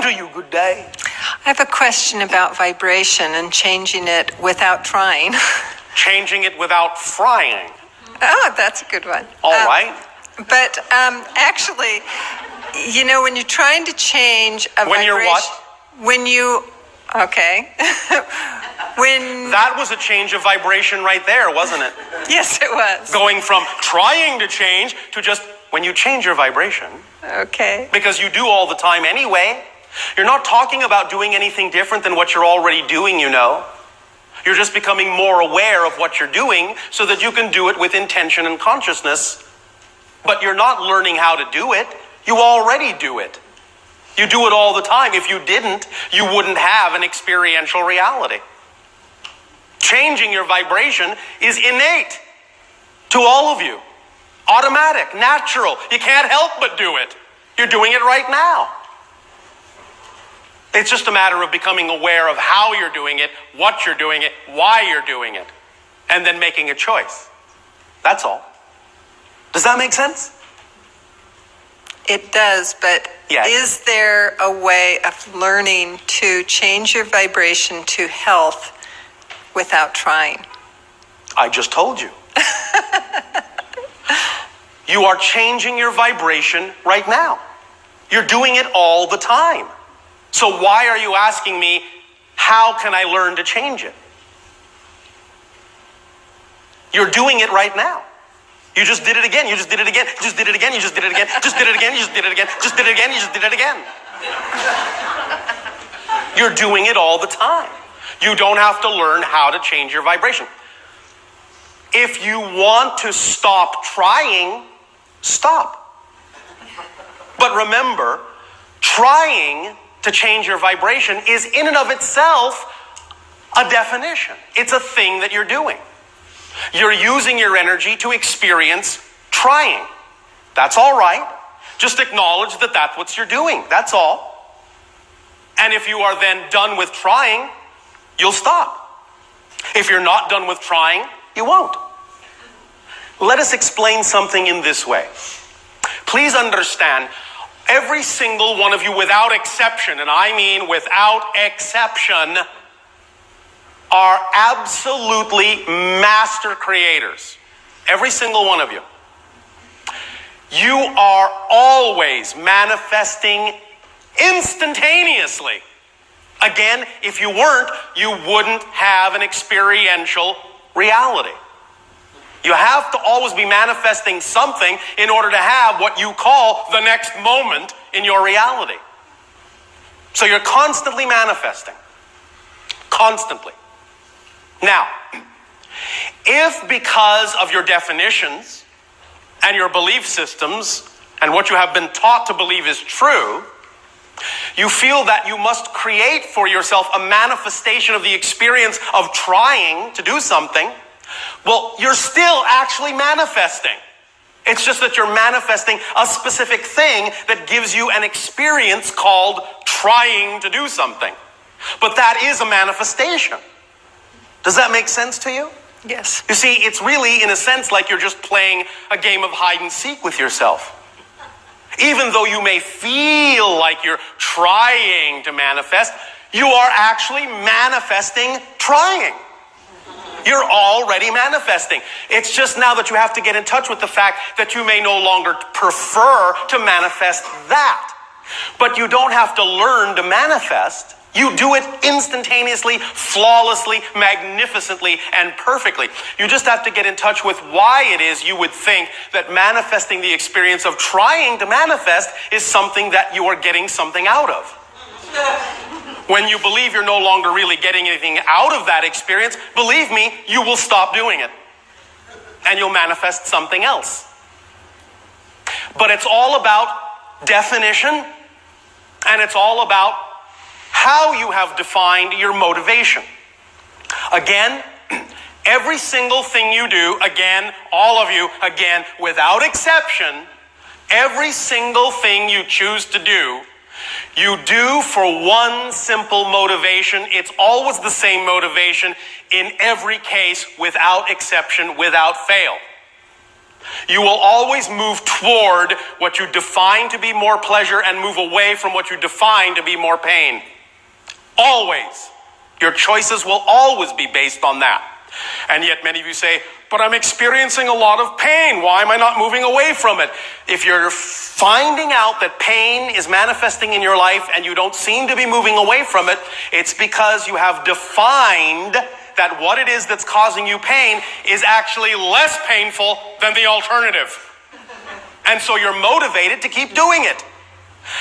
morning to you. Good day. I have a question about vibration and changing it without trying. Changing it without frying. Oh, that's a good one. All right. But actually, you know, when you're trying to change a When vibration... you're what? When you... Okay. When... That was a change of vibration right there, wasn't it? Yes, it was. Going from trying to change to just when you change your vibration. Okay. Because you do all the time anyway. You're not talking about doing anything different than what you're already doing, you know. You're just becoming more aware of what you're doing so that you can do it with intention and consciousness. But you're not learning how to do it. You already do it. You do it all the time. If you didn't, you wouldn't have an experiential reality. Changing your vibration is innate to all of you. Automatic, natural. You can't help but do it. You're doing it right now. It's just a matter of becoming aware of how you're doing it, what you're doing it, why you're doing it, and then making a choice. That's all. Does that make sense? It does, but Yes. Is there a way of learning to change your vibration to health without trying? I just told you. You are changing your vibration right now. You're doing it all the time. So why are you asking me, how can I learn to change it? You're doing it right now. You just did it again. You just did it again. You just did it again. You just did it again. Just did it again. You just did it again. Just did it again. You just did it again. You're doing it all the time. You don't have to learn how to change your vibration. If you want to stop trying, stop. But remember, trying to change your vibration is in and of itself a definition. It's a thing that you're doing. You're using your energy to experience trying. That's all right. Just acknowledge that that's what you're doing. That's all. And if you are then done with trying, you'll stop. If you're not done with trying, you won't. Let us explain something in this way. Please understand, every single one of you without exception, and I mean without exception, are absolutely master creators. Every single one of you. You are always manifesting instantaneously. Again, if you weren't, you wouldn't have an experiential reality. You have to always be manifesting something in order to have what you call the next moment in your reality. So you're constantly manifesting. Constantly. Now, if because of your definitions and your belief systems and what you have been taught to believe is true, you feel that you must create for yourself a manifestation of the experience of trying to do something, well, you're still actually manifesting. It's just that you're manifesting a specific thing that gives you an experience called trying to do something. But that is a manifestation. Does that make sense to you? Yes. You see, it's really, in a sense, like you're just playing a game of hide and seek with yourself. Even though you may feel like you're trying to manifest, you are actually manifesting trying. You're already manifesting. It's just now that you have to get in touch with the fact that you may no longer prefer to manifest that. But you don't have to learn to manifest. You do it instantaneously, flawlessly, magnificently, and perfectly. You just have to get in touch with why it is you would think that manifesting the experience of trying to manifest is something that you are getting something out of. When you believe you're no longer really getting anything out of that experience, believe me, you will stop doing it. And you'll manifest something else. But it's all about definition, and it's all about how you have defined your motivation. Again, every single thing you do, again, all of you, again, without exception, every single thing you choose to do, you do for one simple motivation. It's always the same motivation in every case, without exception, without fail. You will always move toward what you define to be more pleasure and move away from what you define to be more pain. Always. Your choices will always be based on that. And yet many of you say, but I'm experiencing a lot of pain. Why am I not moving away from it? If you're finding out that pain is manifesting in your life and you don't seem to be moving away from it, it's because you have defined that what it is that's causing you pain is actually less painful than the alternative. And so you're motivated to keep doing it.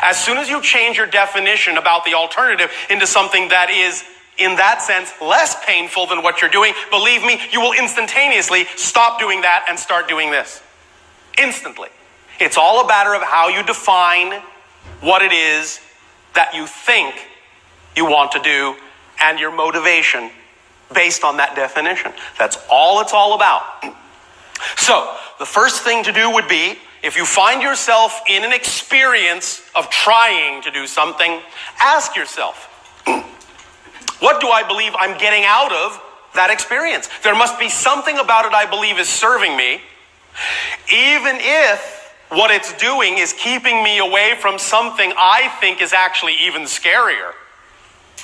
As soon as you change your definition about the alternative into something that is, in that sense, less painful than what you're doing, believe me, you will instantaneously stop doing that and start doing this. Instantly. It's all a matter of how you define what it is that you think you want to do and your motivation based on that definition. That's all it's all about. So, the first thing to do would be, if you find yourself in an experience of trying to do something, ask yourself, what do I believe I'm getting out of that experience? There must be something about it I believe is serving me, even if what it's doing is keeping me away from something I think is actually even scarier.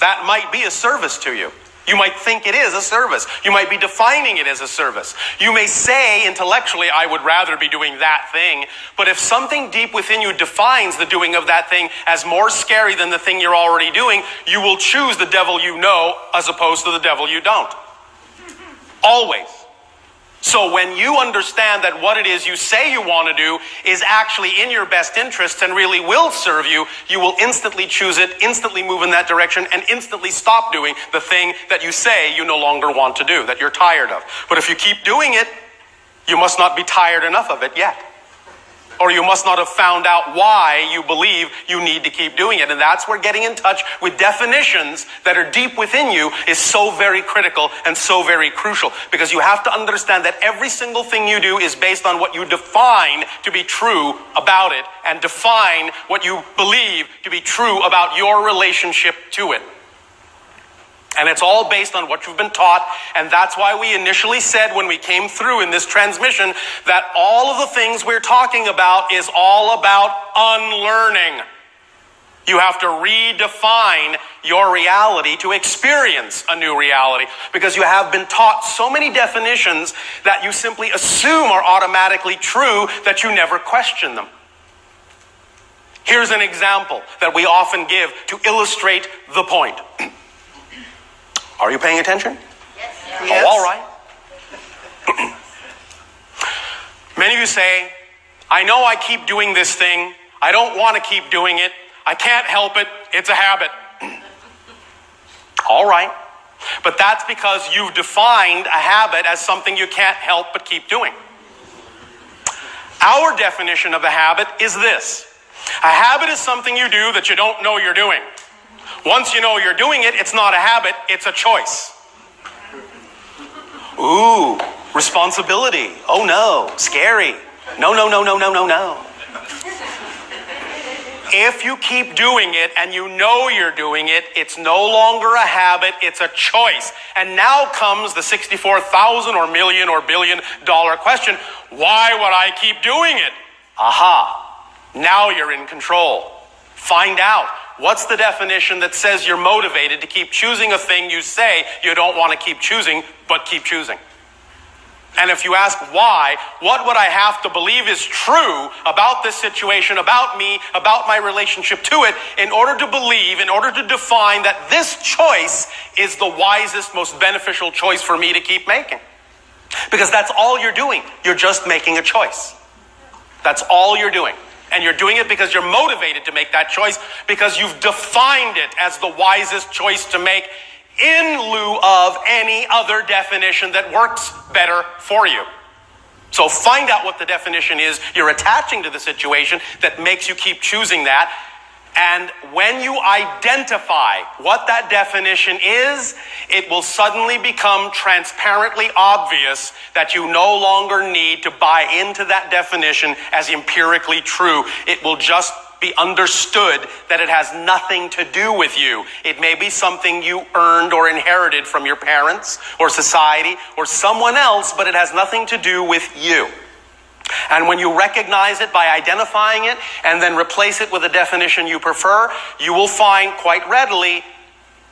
That might be a service to you. You might think it is a service. You might be defining it as a service. You may say intellectually, I would rather be doing that thing. But if something deep within you defines the doing of that thing as more scary than the thing you're already doing, you will choose the devil you know as opposed to the devil you don't. Always. So when you understand that what it is you say you want to do is actually in your best interest and really will serve you, you will instantly choose it, instantly move in that direction, and instantly stop doing the thing that you say you no longer want to do, that you're tired of. But if you keep doing it, you must not be tired enough of it yet. Or you must not have found out why you believe you need to keep doing it. And that's where getting in touch with definitions that are deep within you is so very critical and so very crucial. Because you have to understand that every single thing you do is based on what you define to be true about it, and define what you believe to be true about your relationship to it. And it's all based on what you've been taught. And that's why we initially said when we came through in this transmission that all of the things we're talking about is all about unlearning. You have to redefine your reality to experience a new reality, because you have been taught so many definitions that you simply assume are automatically true that you never question them. Here's an example that we often give to illustrate the point. Are you paying attention? Yes. Oh, all right. Many of you say, I know I keep doing this thing. I don't want to keep doing it. I can't help it. It's a habit. All right. But that's because you've defined a habit as something you can't help but keep doing. Our definition of a habit is this. A habit is something you do that you don't know you're doing. Once you know you're doing it, it's not a habit, it's a choice. Ooh, responsibility. Oh no, scary. No. If you keep doing it and you know you're doing it, it's no longer a habit, it's a choice. And now comes the 64,000 or million or billion dollar question. Why would I keep doing it? Aha, now you're in control. Find out. What's the definition that says you're motivated to keep choosing a thing you say you don't want to keep choosing, but keep choosing? And if you ask why, what would I have to believe is true about this situation, about me, about my relationship to it, in order to believe, in order to define that this choice is the wisest, most beneficial choice for me to keep making? Because that's all you're doing. You're just making a choice. That's all you're doing. And you're doing it because you're motivated to make that choice, because you've defined it as the wisest choice to make in lieu of any other definition that works better for you. So find out what the definition is you're attaching to the situation that makes you keep choosing that. And when you identify what that definition is, it will suddenly become transparently obvious that you no longer need to buy into that definition as empirically true. It will just be understood that it has nothing to do with you. It may be something you earned or inherited from your parents or society or someone else, but it has nothing to do with you. And when you recognize it by identifying it and then replace it with a definition you prefer, you will find quite readily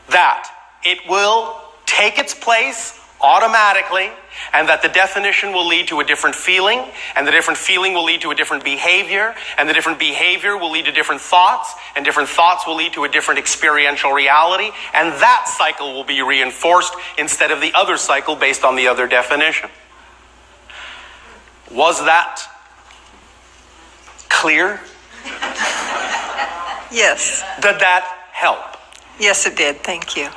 that it will take its place automatically, and that the definition will lead to a different feeling, and the different feeling will lead to a different behavior, and the different behavior will lead to different thoughts, and different thoughts will lead to a different experiential reality, and that cycle will be reinforced instead of the other cycle based on the other definition. Was that clear? Yes. Did that help? Yes, it did. Thank you.